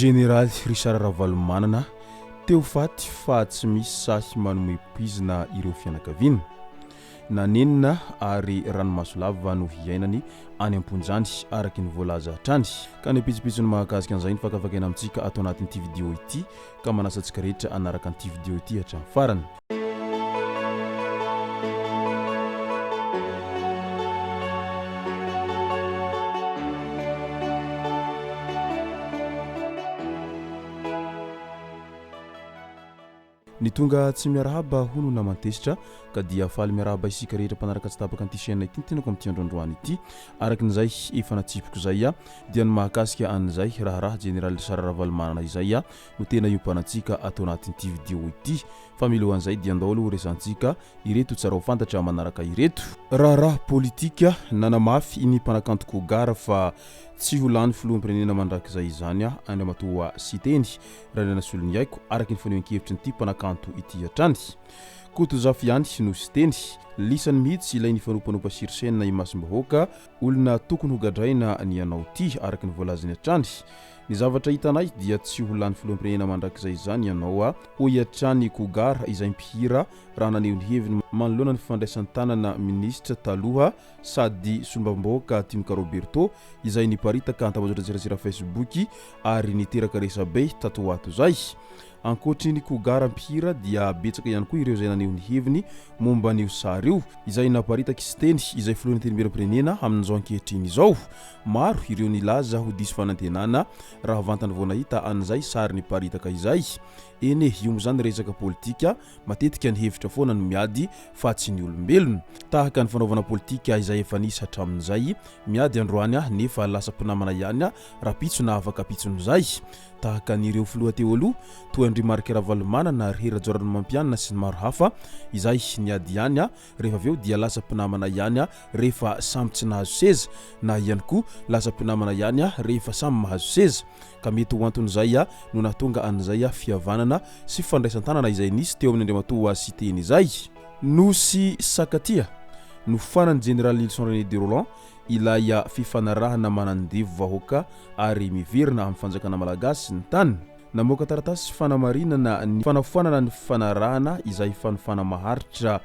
Jeneraly Ravalomanana teo faty fa tsy misy sahy manome poizina ireo fianakaviana. Nanenina ary ranomasolava no hiainany any amponjany araky ny voalaza hatrany. Ka ny pitsopitsony mahakasika an'izay ny fakafakaina amintsika atao anatin'ity vidéo ity ka manasantsika rehetra anaraka an'ity vidéo ity hatramin'ny farany. Ny tonga tsy miarahaba hono namantesitra ka dia faly miarahaba isika rehetra mpanaraka tsy tapaka an'ity chaîne ity tenako amin'ity androandroany ity araky n'izay efa natsipiko zay dia ny mahakasika an'izay raha Jeneraly Ravalomanana izay no tena iomparantsika atao anatin'ity vidéo ity. Fa milohan'izay dia andao aloha resantsika ireto tsara ho fantatra manaraka ireto raha politika nanamafy ny mpanakanto gara fa tsy ho lany filoham-pirenena mandrakizay izany any matoa Chaine raha ny nasolony haiko araky ny fanehoan-kevitry nyity mpanakanto ity hatrany. Koto zafy ihany no Chaine lisany mihitsy ilay ny fanompanompa sirsaine imasom-bahoaka olona tokony hogadraina ny anao ty araky ny voalazany hatrany. Ny zavatra hitanay dia tsy ho lany filoham-pirenena mandrakizay izany ianao ho hiatrany kogara izay mpihira raha naneho ny heviny manoloana ny fifandraisan'ny tanana ministra taloha sady solombavambahoaka Timka Roberto izay niparitaka antambazotra Facebook ary niteraka resabe tato ato zay. Ankehitriny kogara mpihira dia betsaka ihany koa ireo izay naneho ny heviny momba an'io sary io izay naparitaka Chaine izay filohan'ny tenim-pirenena amin'izao ankehitriny izao. Maro ireo nilaza ho diso fanantenana raha vantany vao nahita an'izay sary niparitaka izay. Eny io zany resaka politika matetika ny hevitra foana no miady fa tsy ny olombelona. Tahaka ny fanaovana politika izay efa nisy hatramin'izay miady androany nefa lasa mpinamana ihany raha pitso na afaka pitson'izay. Tahaka n'ireo filoha teo aloha toa Andry Ravalomanana ary Herajoran'ny mampianina sy ny maro hafa izay niady ihany rehefa aveo dia lasa mpinamana ihany rehefa samy tsy nahazo seza na ihany koa lasa mpinamana ihany rehefa samy mahazo seza. Ka mety ho anton'izay no nahatonga an'izay fihavanana sy fifandraisan-tanana izay nisy teo amin'ny andriamatoa Chaine izay. Nosy sakatia no fanany Jeneraly ilay fifanarahana manandevo vahoaka ary miverina amin'ny fanjakana malagasy ny tany. Namoaka taratasy fanamarinana ny fanafoanana ny fifanarahana izay fanofana maharitra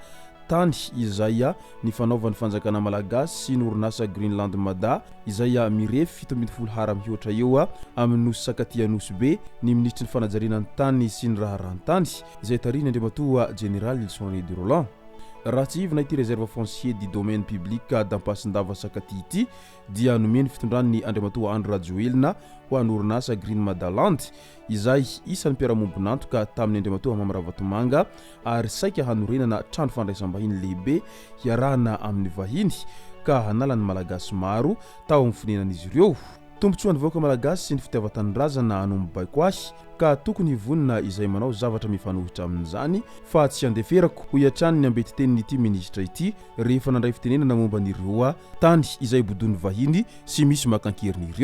tany izay ny fanaovan'ny fanjakana malagasy sy ny orinasa Greenland Mada izay mirefy 70 hara mihoatra eo amin'ny nosy sakatia nosy be ny ministry ny fanajarinan'ny tany sy ny raharahantany izay tariny andriamatoa Jeneraly Ratsy ivina ity réserve foncier du domaine public d'Ampasindava Sakati ity dia nomeny fitondran'ny andriamatoa Ratsy ho an'ny orinasa Green Madaland izay isan'ny mpiara-mombonantoka tamin'ny andriamatoa Ravalomanana ary saika hanorenana trano fandraisam-bahiny lehibe hiarahana amin'ny vahiny ka hanala ny malagasy maro tao amin'ny finanan'izy ireo. Tombotsoan'ny vahoaka malagasy sy ny fitiavan-tanindrazana anombobaiko ahy ka tokony hivonina izay manao zavatra mifanohitra amin'izany fa tsy andeferako ho hiatrany ny ambety tenin'ity ministra ity rehefa nandray fitenenana momba n'ireo tany izay bodon'ny vahiny sy misy makankeriny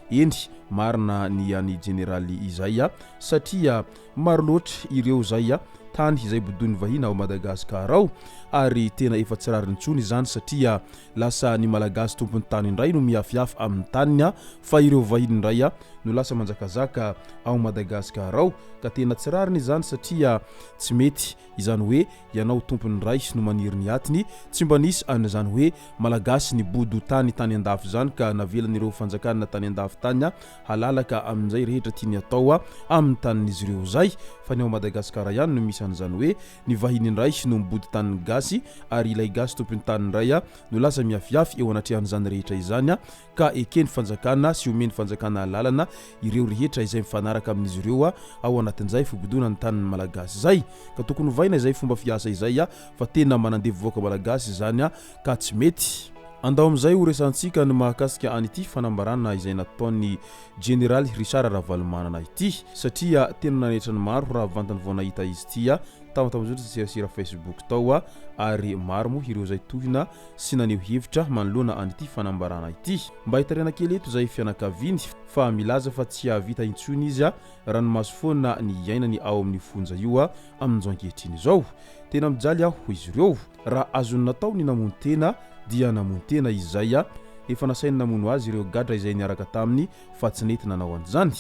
eny marina ny any Jeneraly izay satria maro loatra ireo zay tany izay bodon'ny vahiny ao Madagasikara ary tena efa tsy rariny ntsony izany satria lasa ny malagasy tompony tany indray no miafiafa amin'ny taniny fa ireo vahiny indray no lasa manjakazaka ao Madagasikara ka tena tsy rariny izany satria tsy mety izany hoe ianao tompony iray no maniry ny atiny tsy mba nisy an'izany hoe malagasy ny bodo tany andafy zany ka navelan'ireo fanjakana tany andafy tany halalaka amin'izay rehetra tiany atao amin'ny tanin'izy ireo zay fa ny ao Madagasikara ihany no misy an'izany hoe ny vahiny indray no mibody tanin'ny GASY ary ilay GASY tompony tany indray no lasa miafiafy eo anatrehan'izany rehetra izany ka ekeny fanjakana sy omeny fanjakana lalana ireo rehetra izay mifanaraka amin'izy ireo ao anatin'izay fibodonany tanin'ny malagasy zay ka tokony hovaina izay fomba fiasa izay fa tena manandevo voaka malagasy izany ka tsy mety. Andao amin'izay ho resantsika ny mahakasika an'ity fanambarana izay nataon'ny Jeneraly Ravalomanana ity satria tena nanetra ny maro raha vantany vao nahita izy ity tambazotra serasera Facebook tao ary maro moa ireo izay tohina sy naneho hevitra manoloana an'ity fanambarana ity. Mba hitarena kely eto izay fianakaviany fa milaza fa tsy havita intsony izy ranomaso foana ny iainany ao amin'ny fonja io amin'izao ankehitriny izao. Tena mijaly ho izy ireo raha azony natao ny namono tena dia namono tena izay efa nasainy namono azy ireo gadra izay niaraka taminy fa tsy nety nanao an'izany.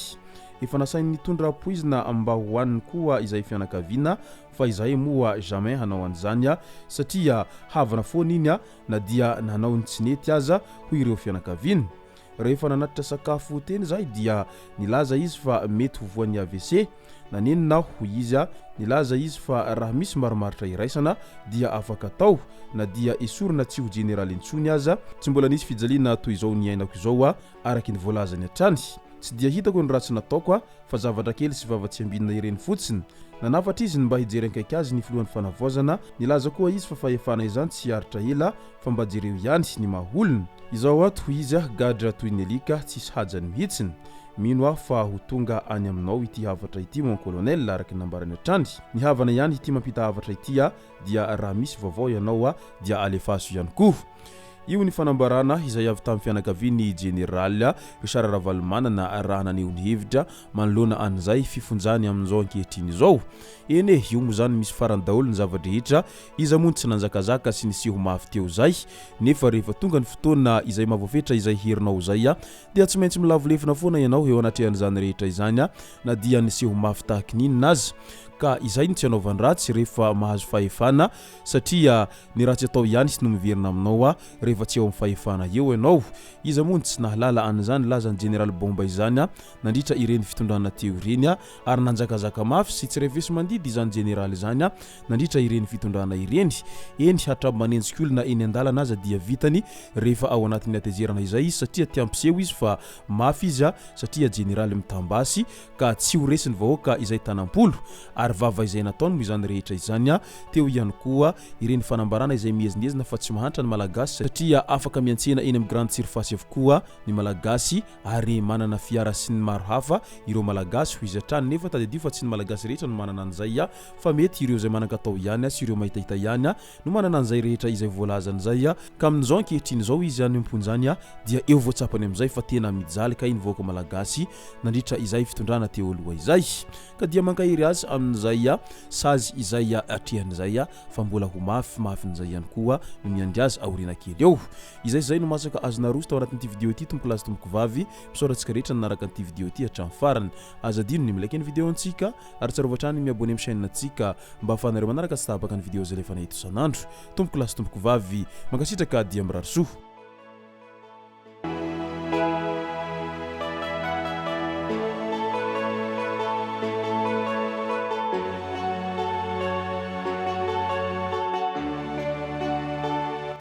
efa nasainy nitondra poizina mba hoaniny koa izay fianakaviana fa izay moa jamais hanao an'izany satria havana foana iny na dia nanao ny tsy nety aza ho ireo fianakaviana. Rehefa nanatitra sakafo teny zay dia nilaza izy fa mety ho voan'ny AVC. Nanenina ho izy nilaza izy fa raha misy maromaritra iraisana dia afaka atao na dia esorina tsy ho Jeneraly intsony aza, tsy mbola nisy fijaliana toy izao niainako izao araky ny voalazany hatrany. Tsy dia hitako ny ratsy nataoko fa zavatra kely sy vavatsy ambinina ireny fotsiny. Nanafatra izy mba hijery ankaiky azy ny filohan'ny fanavozana. Nilaza koa izy fa fahefana izany tsy aritra ela fa mba jereo ihany ny maholona. Izao ato izy gadra toy ny alika tsisy hajany mihitsiny. Mino fa ho tonga any aminao ity havatra ity mon colonel araky nambarany hatrany. Ny havana ihany ity mampita havatra ity dia raha misy vaovao ianao dia alefaso ihany koa. Io ny fanambarana izay avy tamin'ny fianakaviany Jeneraly Ravalomanana raha naneho ny hevitra manoloana an'izay fifonjany amin'izao ankehitriny izao. Eny io moa zany misy farany daholo ny zava-drehetra izy mony tsy nanjakazaka sy niseho mafy teo zay, nefa rehefa tonga ny fotoana izay mahavoafetra izay herinao zay dia tsy maintsy milavolefina foana ianao eo anatrehan'izany rehetra izany na dia niseho mafy tahaka ninona azy. Ka izay ny tsy anaovany ratsy rehefa mahazo fahefana satria ny ratsy atao ihany sy no miverina aminao rehefa tsy eo amin'ny fahefana eo ianao. Izy mony tsy nahalala an'izany lazany Jeneraly bomba izany nandritra ireny fitondrana teo ireny ary nanjakazaka mafy sy tsy revesy mandidy izany Jeneraly izany nandritra ireny fitondrana ireny. Eny hatramy manenjika olona eny an-dalana aza dia vitany rehefa ao anatin'ny atezerana izay satria tiampiseho izy fa mafy izy satria Jeneraly mitambasy ka tsy ho resy ny vahoaka izay tanampolo. Ary vava izay nataony moa izany rehetra izany teo ihany koa ireny fanambarana izay miezina fa tsy mahantra ny malagasy satria afaka miantsena eny amin'ny grande surface avokoa ny malagasy ary manana fiara sy ny maro hafa ireo malagasy ho izy hatrany, nefa tadiadio fa tsy ny malagasy rehetra no manana an'izay fa mety ireo izay manan-katao ihany sy ireo mahitahita ihany no manana an'izay rehetra izay voalazany izay ka amin'izao ankehitriny izao izy any amponjany dia eo voatsapany amin'izay fa tena mijaly ka iny voaka malagasy nandritra izay fitondrana teo aloha izay ka dia mankahiry azy amin'izay sazy izay atrehan'izay fa mbola ho mafy-mafy-n'izay ihany koa no miandry azy aoriana kely eo. Izay no masaka azona roso tao anatin'ity vidéo ity tompoko lazy tompoko vavy misaorantsika rehetra nanaraka an'ity vidéo ity hatramin'ny farany. Azadino ny milaiky ny vidéo antsika ary tsara ohatrany miabone amin'ny chaîne antsika mba ahafahanareo manaraka sy tabaka ny vidéo zay lefa nahita isan'andro. Tompoko lazy tompoko vavy mankasitraka dia mirarisoa.